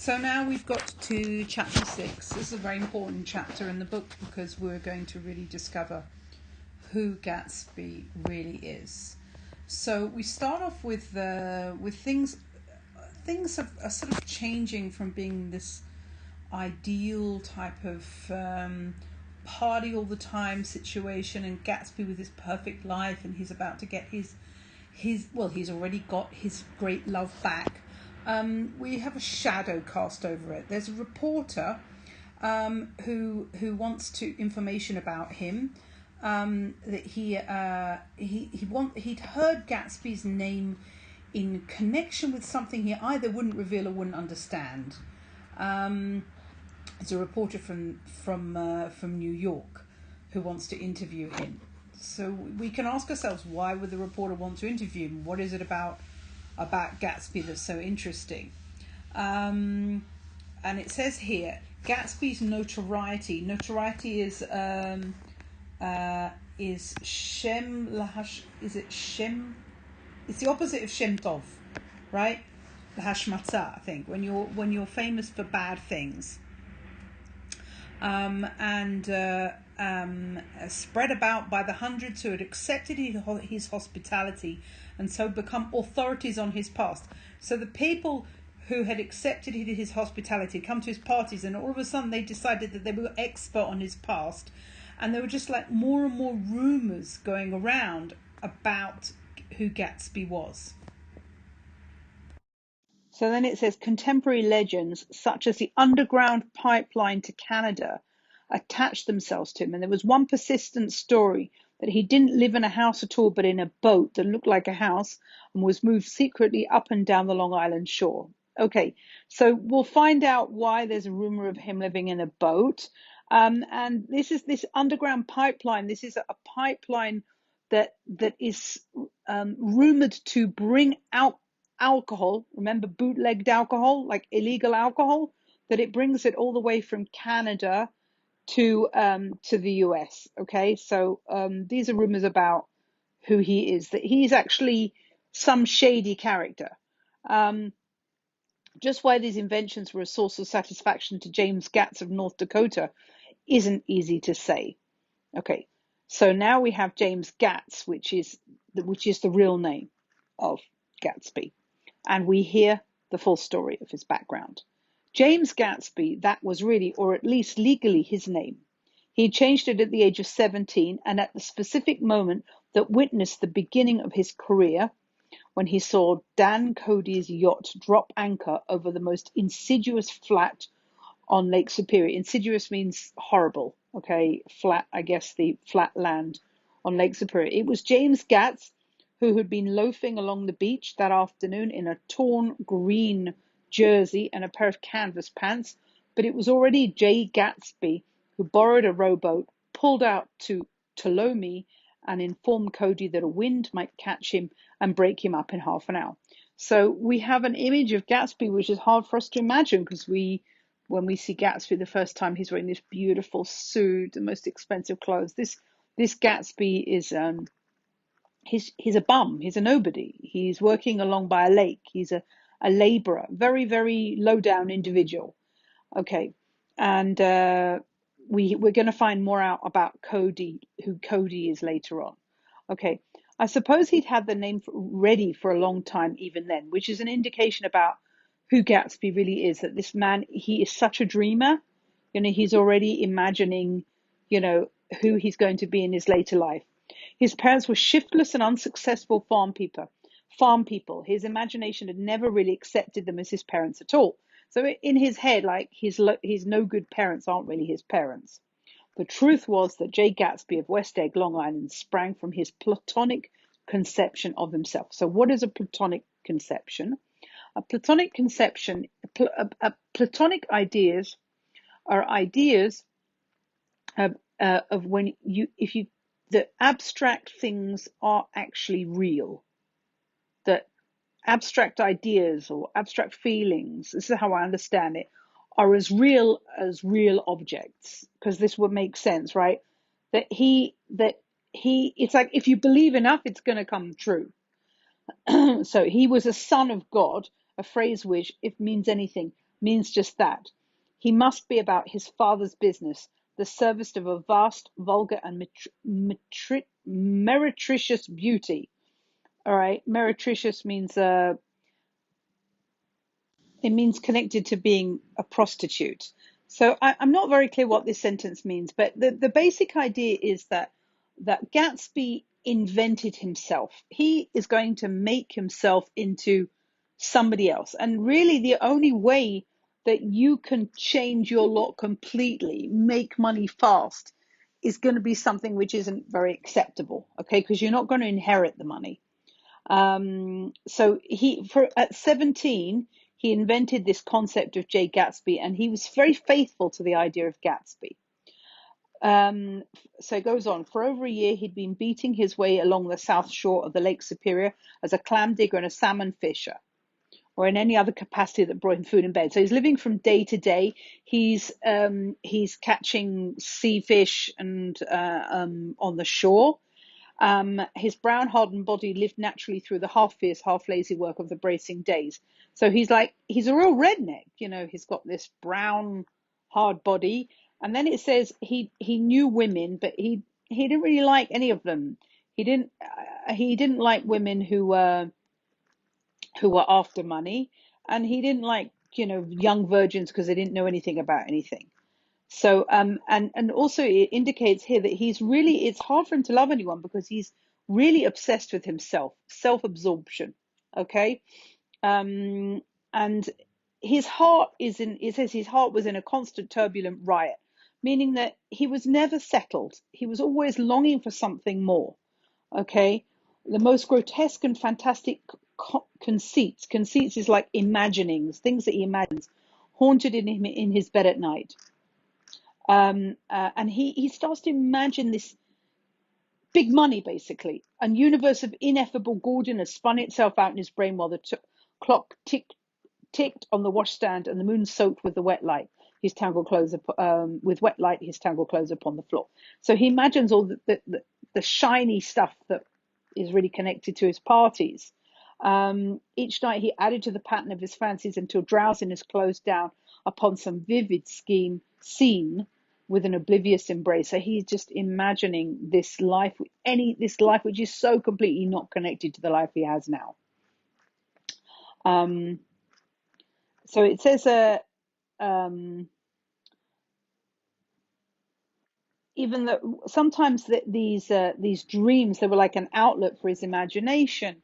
So now we've got to chapter 6. This is a very important chapter in the book because we're going to really discover who Gatsby really is. So we start off with things are sort of changing from being this ideal type of party all the time situation, and Gatsby with his perfect life, and he's about to get he's already got his great love back. We have a shadow cast over it. There's a reporter who wants information about him. That he'd heard Gatsby's name in connection with something he either wouldn't reveal or wouldn't understand. It's a reporter from New York who wants to interview him. So we can ask ourselves, why would the reporter want to interview him? What is it about Gatsby that's so interesting? And it says here, Gatsby's notoriety. Notoriety is Shem Lahash. Is it Shem? It's the opposite of Shem Tov, right? Lahashmatza, I think. When you're famous for bad things. Spread about by the hundreds who had accepted his hospitality and so become authorities on his past. So the people who had accepted his hospitality come to his parties, and all of a sudden they decided that they were expert on his past, and there were just like more and more rumours going around about who Gatsby was. So then it says contemporary legends such as the underground pipeline to Canada attached themselves to him. And there was one persistent story that he didn't live in a house at all, but in a boat that looked like a house and was moved secretly up and down the Long Island shore. Okay, so we'll find out why there's a rumor of him living in a boat. And this is this underground pipeline. This is a pipeline that is rumored to bring out alcohol. Remember, bootlegged alcohol, like illegal alcohol, that it brings it all the way from Canada to the US. Okay, so these are rumors about who he is, that he's actually some shady character. Just why these inventions were a source of satisfaction to James Gatz of North Dakota isn't easy to say. Okay, so now we have James Gatz, which is the real name of Gatsby, and we hear the full story of his background. James Gatsby, that was really, or at least legally, his name. He changed it at the age of 17, and at the specific moment that witnessed the beginning of his career, when he saw Dan Cody's yacht drop anchor over the most insidious flat on Lake Superior. Insidious means horrible, okay? Flat, I guess the flat land on Lake Superior. It was James Gatz who had been loafing along the beach that afternoon in a torn green jersey and a pair of canvas pants, but it was already Jay Gatsby who borrowed a rowboat, pulled out to Tuolumne, and informed Cody that a wind might catch him and break him up in half an hour. So we have an image of Gatsby which is hard for us to imagine, because when we see Gatsby the first time, he's wearing this beautiful suit, the most expensive clothes. This Gatsby is he's a bum. He's a nobody. He's working along by a lake. He's a laborer, very, very low down individual. Okay, and we're going to find more out about Cody, who Cody is later on. Okay, I suppose he'd had the name ready for a long time even then, which is an indication about who Gatsby really is, that this man, he is such a dreamer. You know, he's already imagining, who he's going to be in his later life. His parents were shiftless and unsuccessful farm people. His imagination had never really accepted them as his parents at all. So in his head, like his no good parents aren't really his parents. The truth was that Jay Gatsby of West Egg, Long Island, sprang from his platonic conception of himself. So what is a platonic conception? A platonic conception, platonic ideas are ideas of when the abstract things are actually real. That abstract ideas or abstract feelings, this is how I understand it, are as real objects, because this would make sense, right? That it's like, if you believe enough, it's going to come true. So he was a son of God, a phrase which, if means anything, means just that. He must be about his father's business, the service of a vast, vulgar, and meretricious beauty. All right, meretricious means it means connected to being a prostitute. So I'm not very clear what this sentence means, but the basic idea is that Gatsby invented himself. He is going to make himself into somebody else. And really the only way that you can change your lot completely, make money fast, is going to be something which isn't very acceptable, okay? Because you're not going to inherit the money. So at 17, he invented this concept of Jay Gatsby, and he was very faithful to the idea of Gatsby. So it goes on. For over a year, he'd been beating his way along the south shore of the Lake Superior as a clam digger and a salmon fisher, or in any other capacity that brought him food and bed. So he's living from day to day. He's catching sea fish and on the shore. His brown hardened body lived naturally through the half fierce, half lazy work of the bracing days. So he's a real redneck, he's got this brown hard body. And then it says he knew women, but he didn't really like any of them. He didn't like women who were after money, and he didn't like, young virgins because they didn't know anything about anything. So, and also it indicates here that it's hard for him to love anyone because he's really obsessed with himself, self-absorption. Okay. And it says his heart was in a constant turbulent riot, meaning that he was never settled. He was always longing for something more. Okay. The most grotesque and fantastic conceits is like imaginings, things that he imagines, haunted him in his bed at night. And he starts to imagine this big money, basically. A universe of ineffable gaudiness spun itself out in his brain while the clock ticked on the washstand and the moon soaked with the wet light. His tangled clothes with wet light, his tangled clothes upon the floor. So he imagines all the shiny stuff that is really connected to his parties. Each night he added to the pattern of his fancies until drowsiness closed down upon some vivid scene with an oblivious embrace. So he's just imagining this life which is so completely not connected to the life he has now. So it says even though sometimes these dreams, they were like an outlet for his imagination.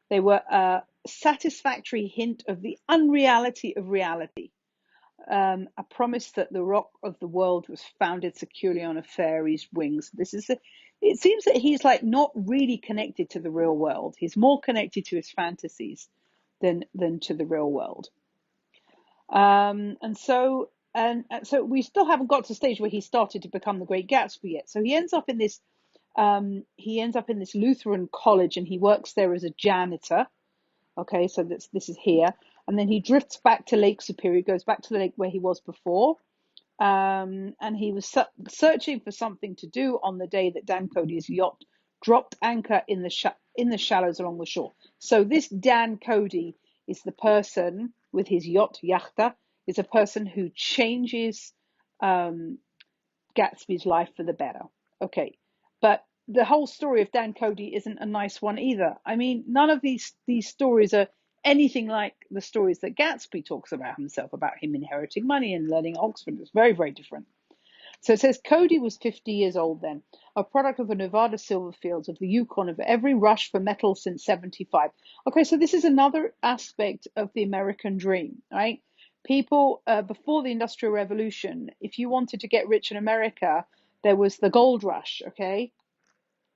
They were a satisfactory hint of the unreality of reality. A promise that the rock of the world was founded securely on a fairy's wings. It seems that he's like not really connected to the real world. He's more connected to his fantasies than to the real world. And so we still haven't got to the stage where he started to become the Great Gatsby yet. So he ends up in this Lutheran college, and he works there as a janitor. Okay, so this is here. And then he drifts back to Lake Superior, goes back to the lake where he was before. And he was searching for something to do on the day that Dan Cody's yacht dropped anchor in the shallows along the shore. So this Dan Cody is the person with his yachta, is a person who changes Gatsby's life for the better. Okay, but the whole story of Dan Cody isn't a nice one either. I mean, none of these stories are anything like the stories that Gatsby talks about himself, about him inheriting money and learning Oxford. It's very, very different. So it says Cody was 50 years old then, a product of the Nevada silver fields, of the Yukon, of every rush for metal since 75. Okay, so this is another aspect of the American dream, right? People, before the Industrial Revolution, if you wanted to get rich in America, there was the gold rush, okay?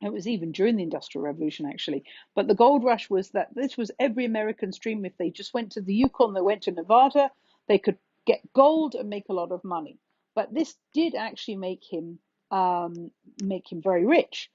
It was even during the Industrial Revolution, actually. But the gold rush was that this was every American's dream. If they just went to the Yukon, they went to Nevada, they could get gold and make a lot of money. But this did actually make him very rich.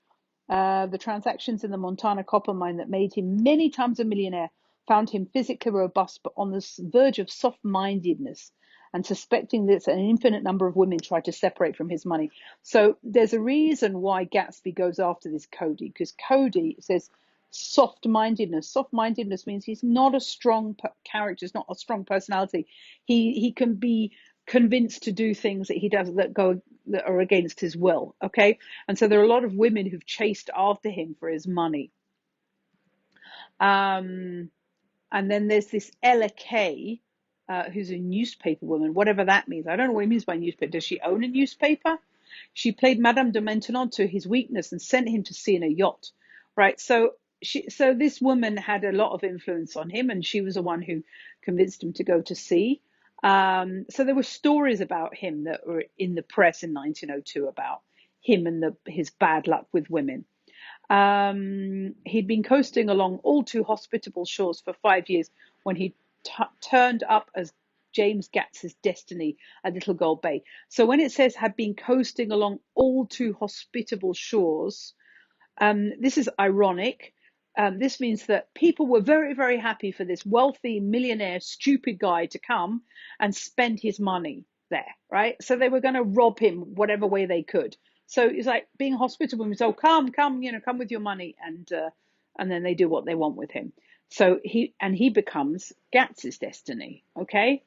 The transactions in the Montana copper mine that made him many times a millionaire found him physically robust, but on the verge of soft-mindedness, and suspecting that an infinite number of women tried to separate from his money. So there's a reason why Gatsby goes after this Cody, because Cody says Soft-mindedness. Soft-mindedness means he's not a strong character, he's not a strong personality. He can be convinced to do things that he does that are against his will. Okay, and so there are a lot of women who've chased after him for his money. Um, and then there's this Ella Kay, who's a newspaper woman, whatever that means. I don't know what he means by newspaper. Does she own a newspaper? She played Madame de Maintenon to his weakness and sent him to sea in a yacht, right? So this woman had a lot of influence on him, and she was the one who convinced him to go to sea. So there were stories about him that were in the press in 1902 about him and his bad luck with women. He'd been coasting along all too hospitable shores for 5 years when he turned up as James Gats's destiny at Little Gold Bay. So when it says had been coasting along all too hospitable shores, this is ironic. This means that people were very, very happy for this wealthy, millionaire, stupid guy to come and spend his money there, right? So they were going to rob him whatever way they could. So it's like being hospitable and so come, come with your money, and then they do what they want with him. So he becomes Gats's destiny. Okay.